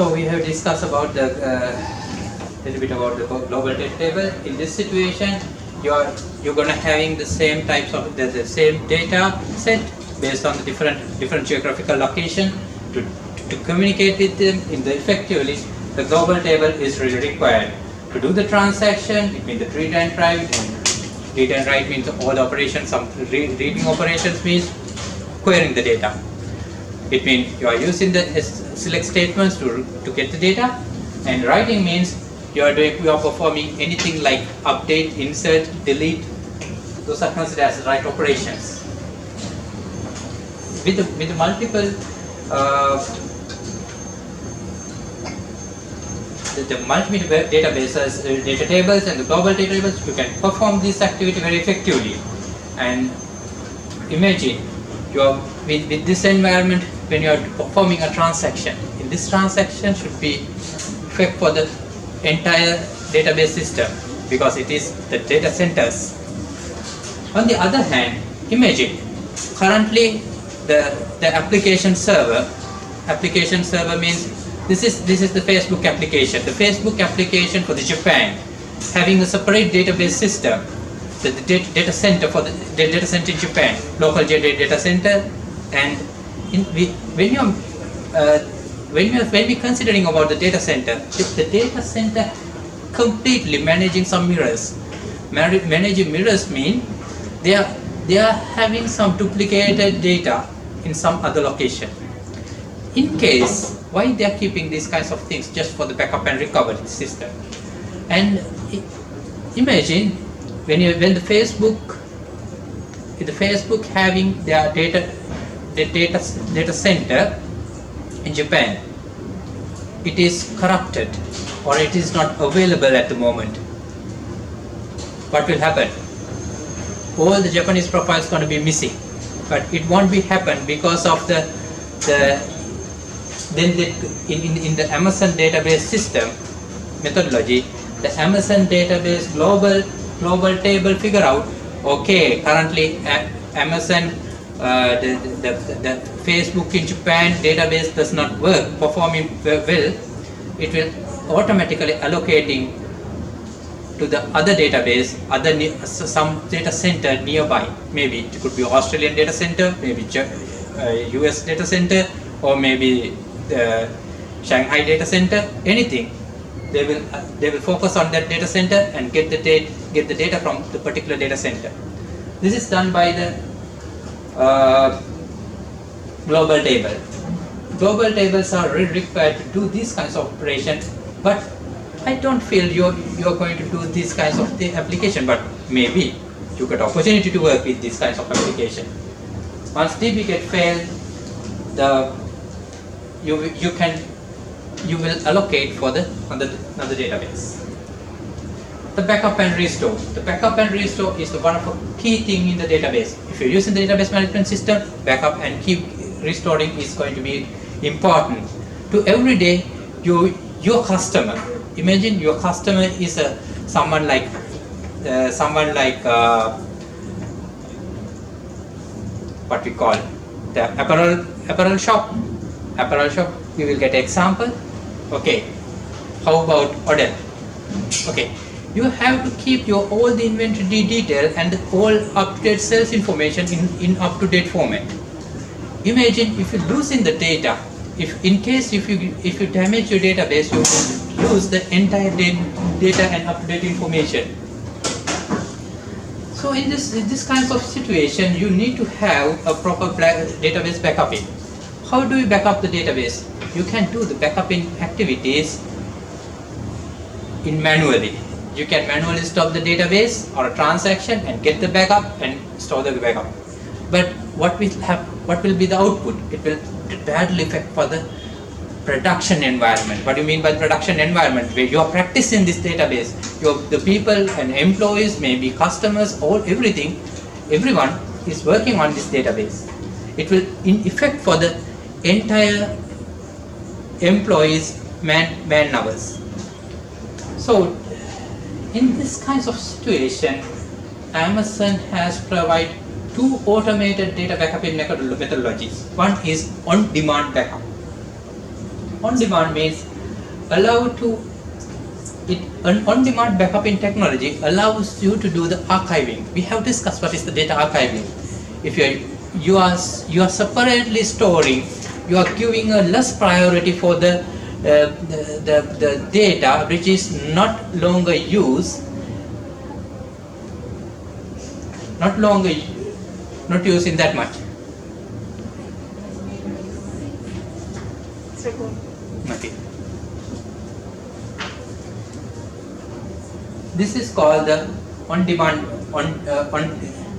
So we have discussed about the little bit about the global data table. In this situation, you're gonna having the same types of the same data set based on the different geographical location to communicate with them in the effectively. The global table is really required to do the transaction. It means the read and write, and read and write means all the operations. Some reading operations means querying the data. It means you are using the select statements to get the data, and writing means you are performing anything like update, insert, delete. Those are considered as write operations. With the multiple the multiple databases, data tables, and the global data tables, you can perform this activity very effectively. And imagine you are with this environment when you are performing a transaction. In this transaction should be effect for the entire database system because it is the data centers. On the other hand, imagine currently the application server means this is the Facebook application. The Facebook application for the Japan having a separate database system. The data center for the data center in Japan, local data center, and when we're considering about the data center, if the data center completely managing some mirrors. Managing mirrors mean they are having some duplicated data in some other location. In case, why they are keeping these kinds of things just for the backup and recovery system? And imagine when the Facebook having their data center in Japan, it is corrupted or it is not available at the moment. What will happen? All the Japanese profiles going to be missing, but it won't be happen because of in the Amazon database system methodology, the Amazon database global table figure out, okay, currently Amazon the Facebook in Japan database does not work, performing well. It will automatically allocating to the other database, some data center nearby. Maybe it could be Australian data center, maybe US data center, or maybe the Shanghai data center. Anything, they will focus on that data center and get the data from the particular data center. This is done by the global table. Global tables are really required to do these kinds of operations, but I don't feel you're going to do these kinds of application, but maybe you get opportunity to work with these kinds of application. Once DB get failed, you will allocate for another database. The backup and restore. The backup and restore is one of the key thing in the database. If you're using the database management system, backup and keep restoring is going to be important. To every day, your customer. Imagine your customer is someone like what we call the apparel shop. Apparel shop. We will get example. Okay. How about Odell? Okay. You have to keep your all the inventory detail and all up-to-date sales information in up-to-date format. Imagine if you losing the data. If you damage your database, you will lose the entire data and up-to-date information. So in this kinds of situation, you need to have a proper database backupping. How do you back up the database? You can do the backupping activities manually. You can manually stop the database or a transaction and get the backup and store the backup. But what will be the output? It will badly affect for the production environment. What do you mean by production environment? Where you are practicing this database, the people and employees, maybe customers, everyone is working on this database. It will in effect for the entire employees man hours. So in this kinds of situation, Amazon has provided two automated data backup methodologies. One is on-demand backup. On-demand means allow to an on-demand backup technology allows you to do the archiving. We have discussed what is the data archiving. If you are separately storing, you are giving a less priority for the data which is not longer used, not using that much. Nothing. This is called the on-demand.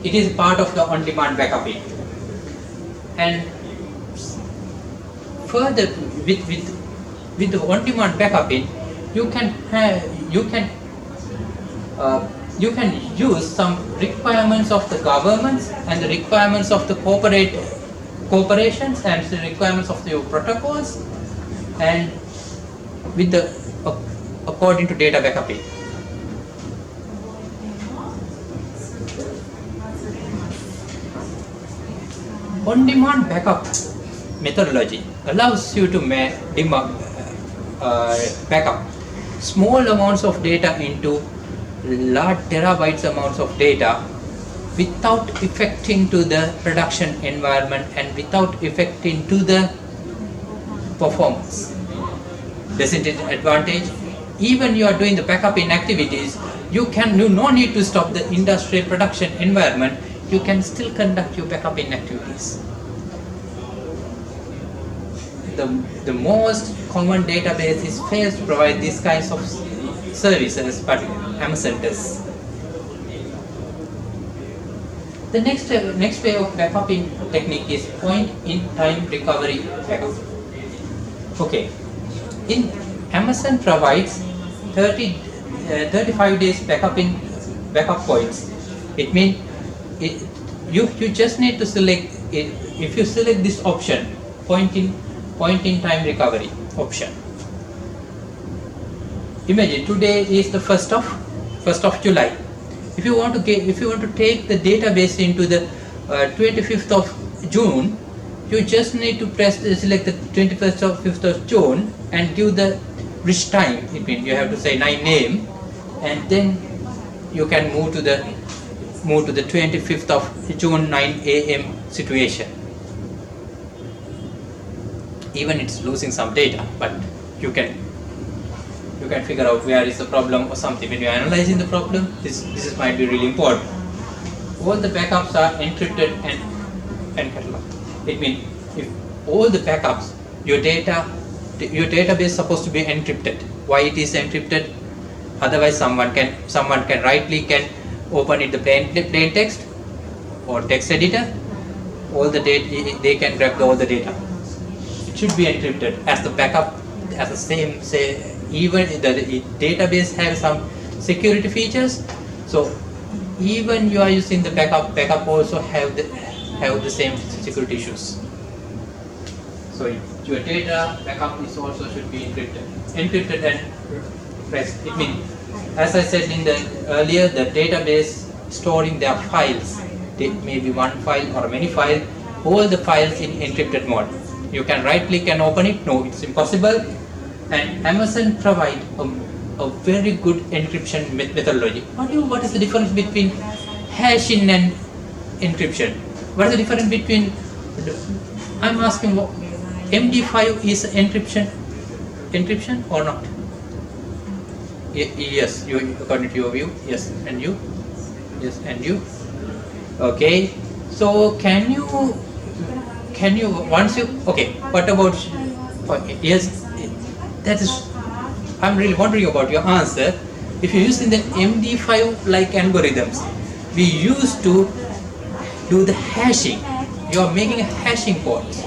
It is part of the on-demand backuping. And further, with the on-demand backuping, you can use some requirements of the governments and the requirements of the corporations and the requirements of your protocols, and with the according to data backuping. On-demand backup methodology allows you to backup small amounts of data into large terabytes amounts of data without affecting to the production environment and without affecting to the performance. Isn't it an advantage? Even you are doing the backup activities, you no need to stop the industrial production environment. You can still conduct your backup activities. The most common databases fails to provide these kinds of services, but Amazon does. The next way of backupping technique is point-in-time recovery backup. Okay, Amazon provides 35 days backup points. It means you just need to select it. If you select this option, point in time recovery option. Imagine today is the 1st of July. If you want to take the database into the 25th of June, you just need to select the 25th of June and give the rich time. It means you have to say 9 AM, and then you can move to the 25th of June 9 AM situation. Even it's losing some data, but you can figure out where is the problem or something. When you are analyzing the problem, this might be really important. All the backups are encrypted and cataloged. It means if all the backups, your database is supposed to be encrypted. Why it is encrypted? Otherwise, someone can open it the plain text or text editor. All the data, they can grab all the data. It should be encrypted as the backup, as the same say. Even the database has some security features, so even you are using the backup also have the same security issues. So your data backup is also should be encrypted and rest. It means, as I said earlier, the database storing their files. It may be one file or many files. All the files in encrypted mode. You can right click and open it. No, it's impossible. And Amazon provide a very good encryption methodology. What is the difference between hashing and encryption? What is the difference between? I'm asking, MD5 is encryption or not? Yes, you according to your view. Yes, and you? Yes, and you? Okay. So can you once you okay? What about? Yes. That is, I'm really wondering about your answer. If you're using the MD5 like algorithms, we used to do the hashing. You are making a hashing points.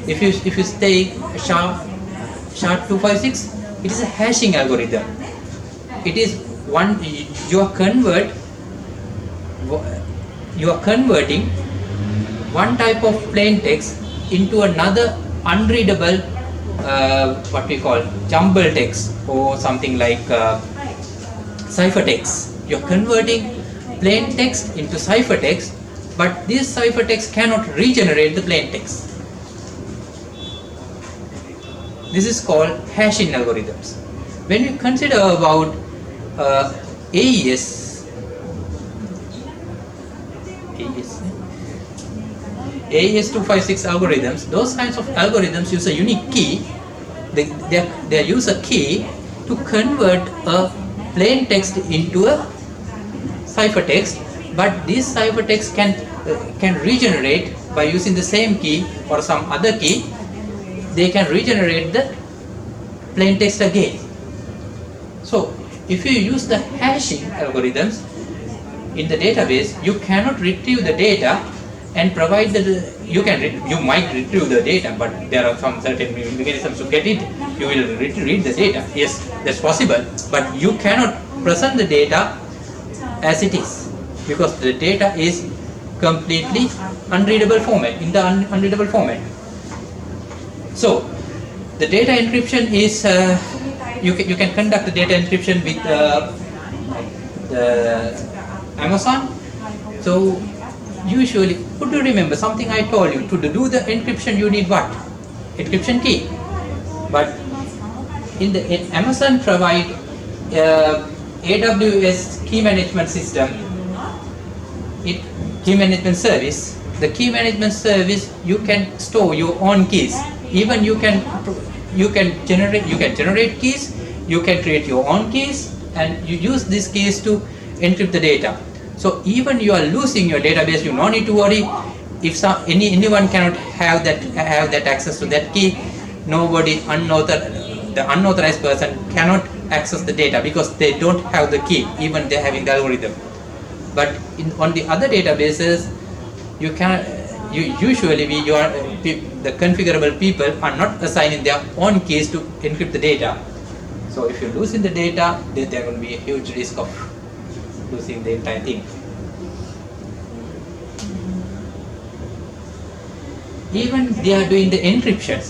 If you take SHA-256, it is a hashing algorithm. It is you are converting one type of plain text into another unreadable what we call jumble text or something like ciphertext. You're converting plain text into ciphertext, but this ciphertext cannot regenerate the plain text. This is called hashing algorithms. When you consider about AES, AES 256 algorithms, those kinds of algorithms use a unique key. They use a key to convert a plain text into a ciphertext, but this ciphertext can regenerate by using the same key or some other key. They can regenerate the plain text again. So if you use the hashing algorithms in the database, you cannot retrieve the data and provide you might retrieve the data, but there are some certain mechanisms to get it. You will read the data. Yes, that's possible, but you cannot present the data as it is, because the data is completely unreadable format, in the unreadable format. So the data encryption is you can conduct the data encryption with the Amazon. So usually, could you remember something I told you? To do the encryption, you need what? Encryption key. But in Amazon provide AWS key management system, key management service. The key management service, you can store your own keys. Even you can generate keys. You can create your own keys, and you use these keys to encrypt the data. So even you are losing your database, you no need to worry. If anyone cannot have that access to that key, the unauthorized person cannot access the data because they don't have the key, even they're having the algorithm. But on the other databases, the configurable people are not assigning their own keys to encrypt the data. So if you lose in the data, then there will be a huge risk of losing the entire thing. Even they are doing the encryption.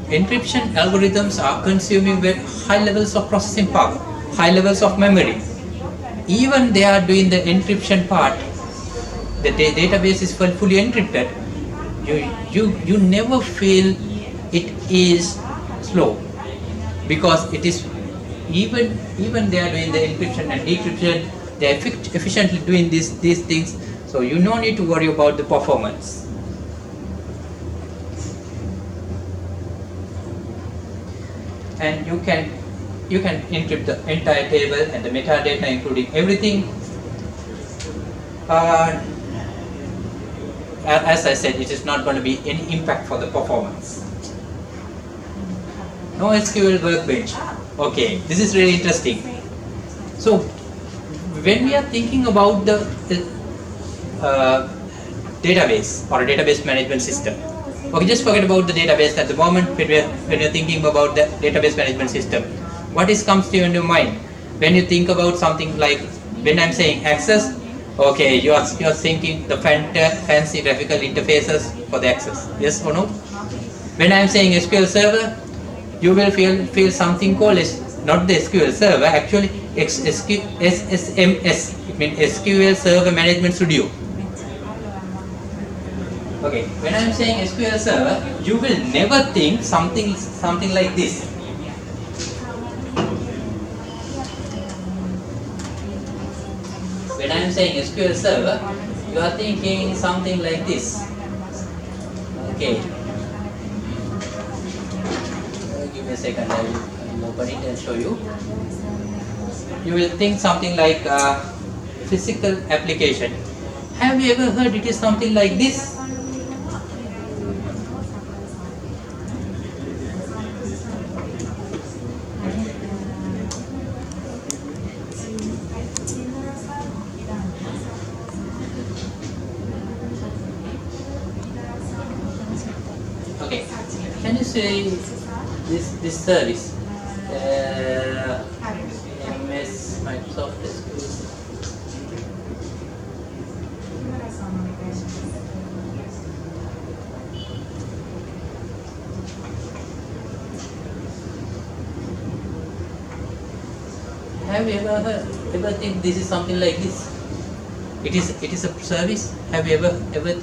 Encryption algorithms are consuming very high levels of processing power, high levels of memory. Even they are doing the encryption part, the database is fully encrypted. You never feel it is slow, because it is even they are doing the encryption and decryption. They are efficiently doing these things, so you no need to worry about the performance. And you can encrypt the entire table and the metadata, including everything. As I said, it is not going to be any impact for the performance. No SQL workbench. Okay, this is really interesting. So when we are thinking about the database or a database management system, okay, just forget about the database at the moment. When you're thinking about the database management system, what comes to your mind when you think about something like, when I'm saying access? Okay, you're thinking the fancy graphical interfaces for the access. Yes or no? When I'm saying SQL Server, you will feel something called not the SQL Server, actually SSMS. It means SQL Server Management Studio. Okay, when I'm saying SQL Server, you will never think something like this. When I'm saying SQL Server, you are thinking something like this. Okay. Give me a second, I will open it and show you. You will think something like physical application. Have you ever heard it is something like this? Okay, can you say this service, MS Microsoft SQL? Have you ever think this is something like this? It is a service. Have you ever think